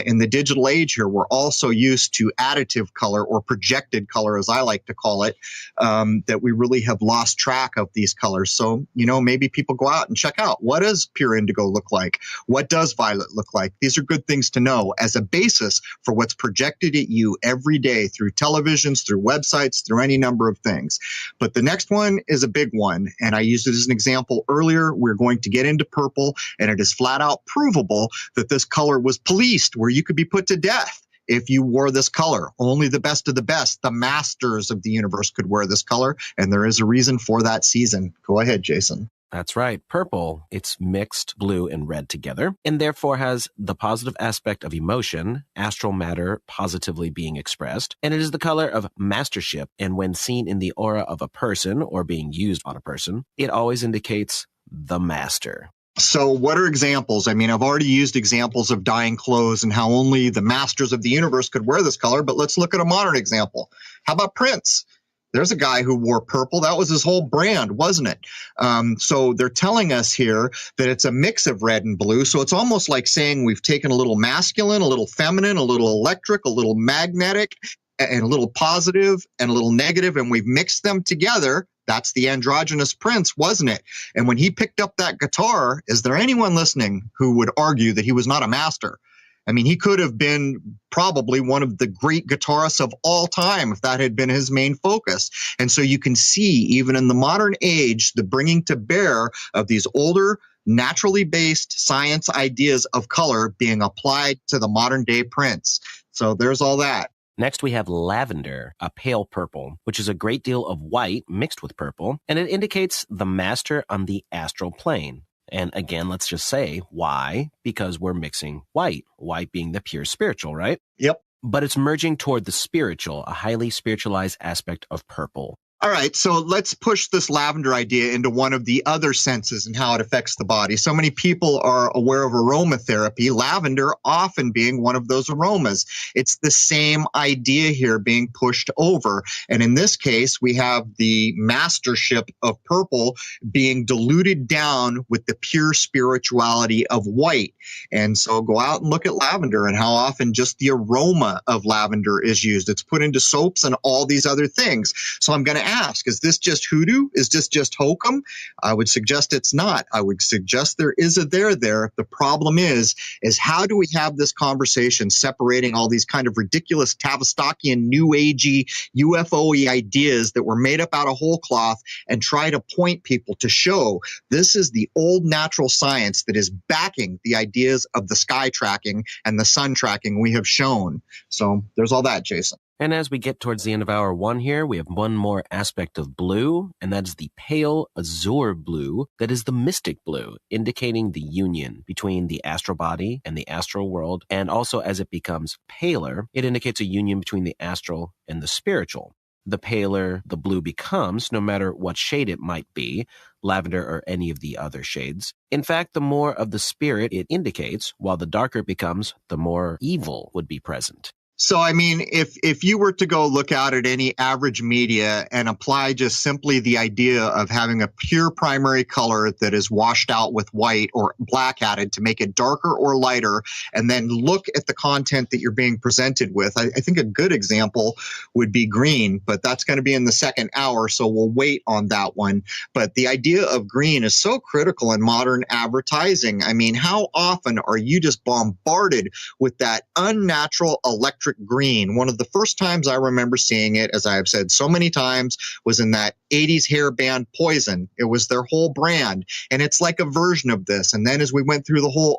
In the digital age here, we're also used to additive color, or projected color, as I like to call it, that we really have lost track of these colors. So, you know, maybe people go out and check out, what does pure indigo look like? What does violet look like? These are good things to know as a basis for what's projected at you every day through televisions, through websites, through any number of things. But the next one is a big one, and I used it as an example earlier. We're going to get into purple, and it is flat out provable that this color was policed, where you could be put to death if you wore this color. Only the best of the best, the masters of the universe, could wear this color, and there is a reason for that season. Go ahead, Jason. That's right. Purple, it's mixed blue and red together, and therefore has the positive aspect of emotion, astral matter positively being expressed, and it is the color of mastership, and when seen in the aura of a person or being used on a person, it always indicates the master. So what are examples? I mean, I've already used examples of dyeing clothes and how only the masters of the universe could wear this color, but let's look at a modern example. How about Prince? There's a guy who wore purple. That was his whole brand, wasn't it? So they're telling us here that it's a mix of red and blue. So it's almost like saying we've taken a little masculine, a little feminine, a little electric, a little magnetic, and a little positive and a little negative, and we've mixed them together. That's the androgynous Prince, wasn't it? And when he picked up that guitar, is there anyone listening who would argue that he was not a master? I mean, he could have been probably one of the great guitarists of all time if that had been his main focus. And so you can see, even in the modern age, the bringing to bear of these older, naturally based science ideas of color being applied to the modern day Prince. So there's all that. Next, we have lavender, a pale purple, which is a great deal of white mixed with purple, and it indicates the master on the astral plane. And again, let's just say why? Because we're mixing white being the pure spiritual, right? Yep. But it's merging toward the spiritual, a highly spiritualized aspect of purple. All right, so let's push this lavender idea into one of the other senses and how it affects the body. So many people are aware of aromatherapy, lavender often being one of those aromas. It's the same idea here being pushed over. And in this case, we have the mastership of purple being diluted down with the pure spirituality of white. And so go out and look at lavender and how often just the aroma of lavender is used. It's put into soaps and all these other things. So I'm going to ask, is this just hoodoo? Is this just hokum? I would suggest it's not. I would suggest there is a there. The problem is how do we have this conversation separating all these kind of ridiculous Tavistokian, new agey, UFO-y ideas that were made up out of whole cloth and try to point people to show this is the old natural science that is backing the ideas of the sky tracking and the sun tracking we have shown. So there's all that, Jason. And as we get towards the end of hour one here, we have one more aspect of blue, and that is the pale azure blue, that is the mystic blue, indicating the union between the astral body and the astral world. And also as it becomes paler, it indicates a union between the astral and the spiritual. The paler the blue becomes, no matter what shade it might be, lavender or any of the other shades. In fact, the more of the spirit it indicates, while the darker it becomes, the more evil would be present. So, I mean, if you were to go look out at any average media and apply just simply the idea of having a pure primary color that is washed out with white or black added to make it darker or lighter, and then look at the content that you're being presented with, I think a good example would be green, but that's going to be in the second hour, so we'll wait on that one. But the idea of green is so critical in modern advertising. I mean, how often are you just bombarded with that unnatural electric green? One of the first times I remember seeing it, as I have said so many times, was in that 80s hair band Poison. It was their whole brand. And it's like a version of this. And then as we went through the whole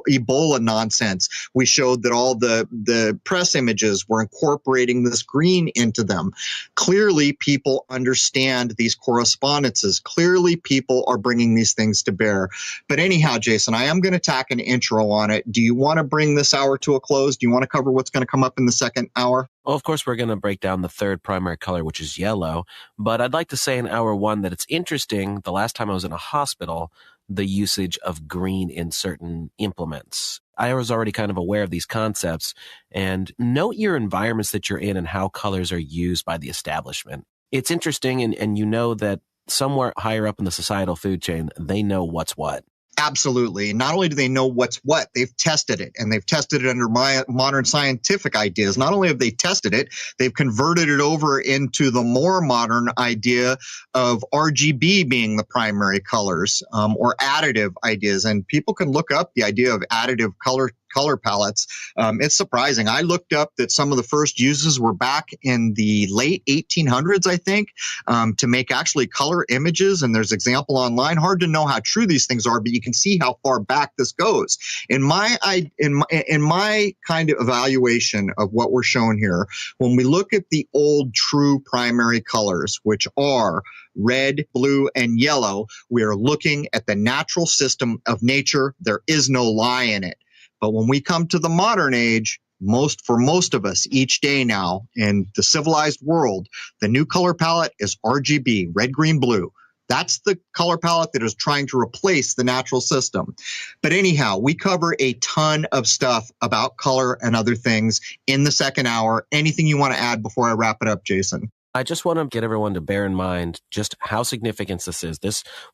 Ebola nonsense, we showed that all the press images were incorporating this green into them. Clearly, people understand these correspondences. Clearly, people are bringing these things to bear. But anyhow, Jason, I am going to tack an intro on it. Do you want to bring this hour to a close? Do you want to cover what's going to come up in the second hour? Well, of course, we're going to break down the third primary color, which is yellow. But I'd like to say in hour one that it's interesting. The last time I was in a hospital, the usage of green in certain implements. I was already kind of aware of these concepts. And note your environments that you're in and how colors are used by the establishment. It's interesting, and you know that somewhere higher up in the societal food chain, they know what's what. Absolutely. Not only do they know what's what, they've tested it, and they've tested it under modern scientific ideas. Not only have they tested it, they've converted it over into the more modern idea of RGB being the primary colors, or additive ideas. And people can look up the idea of additive color palettes. It's surprising. I looked up that some of the first uses were back in the late 1800s, I think, to make actually color images. And there's example online. Hard to know how true these things are, but you can see how far back this goes. In my kind of evaluation of what we're showing here, when we look at the old true primary colors, which are red, blue, and yellow, we are looking at the natural system of nature. There is no lie in it. But when we come to the modern age, for most of us each day now in the civilized world, the new color palette is RGB, red, green, blue. That's the color palette that is trying to replace the natural system. But anyhow, we cover a ton of stuff about color and other things in the second hour. Anything you want to add before I wrap it up, Jason? I just want to get everyone to bear in mind just how significant this is.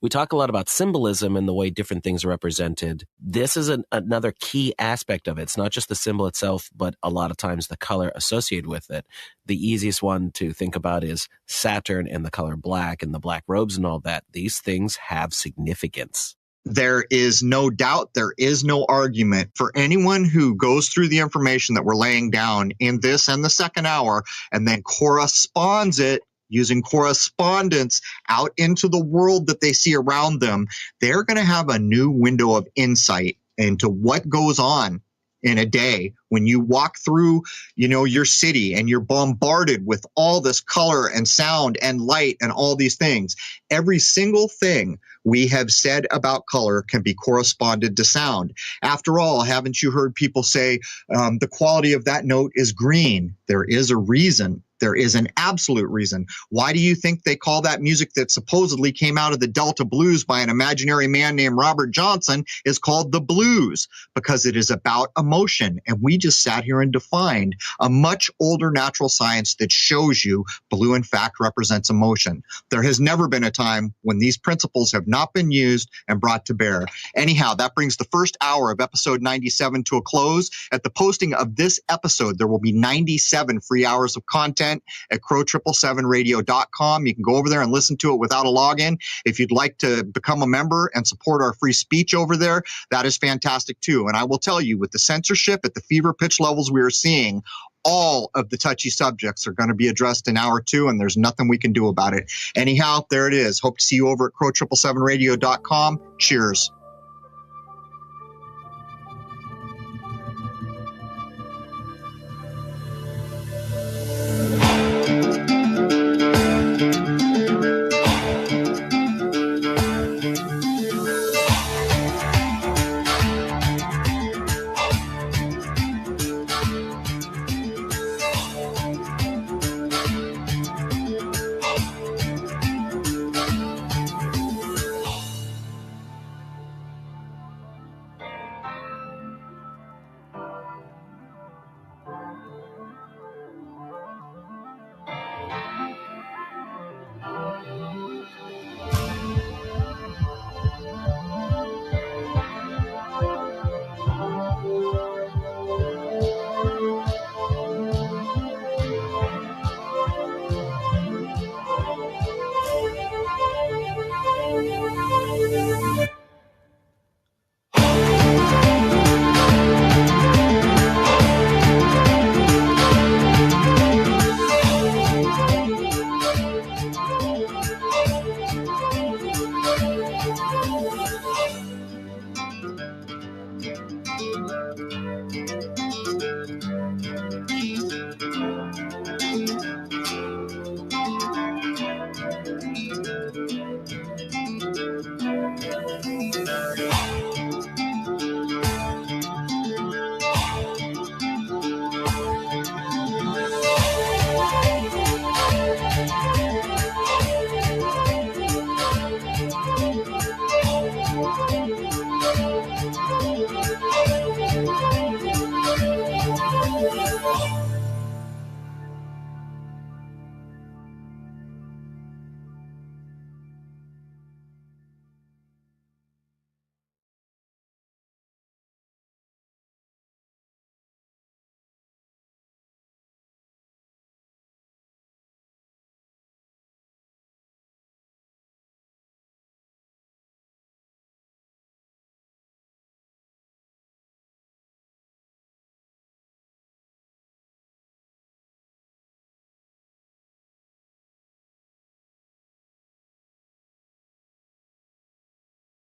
We talk a lot about symbolism and the way different things are represented. This is another key aspect of it. It's not just the symbol itself, but a lot of times the color associated with it. The easiest one to think about is Saturn and the color black and the black robes and all that. These things have significance. There is no doubt, there is no argument for anyone who goes through the information that we're laying down in this and the second hour and then corresponds it using correspondence out into the world that they see around them. They're going to have a new window of insight into what goes on in a day when you walk through, your city and you're bombarded with all this color and sound and light and all these things. Every single thing we have said about color can be corresponded to sound. After all, haven't you heard people say the quality of that note is green? There is a reason. There is an absolute reason. Why do you think they call that music that supposedly came out of the Delta Blues by an imaginary man named Robert Johnson is called the blues? Because it is about emotion. And we just sat here and defined a much older natural science that shows you blue, in fact, represents emotion. There has never been a time when these principles have not been used and brought to bear. Anyhow, that brings the first hour of episode 97 to a close. At the posting of this episode, there will be 97 free hours of content at crow777radio.com. You can go over there and listen to it without a login. If you'd like to become a member and support our free speech over there, that is fantastic too. And I will tell you, with the censorship at the fever pitch levels we are seeing, all of the touchy subjects are going to be addressed in hour two, and there's nothing we can do about it. Anyhow, there it is. Hope to see you over at crow777radio.com. Cheers.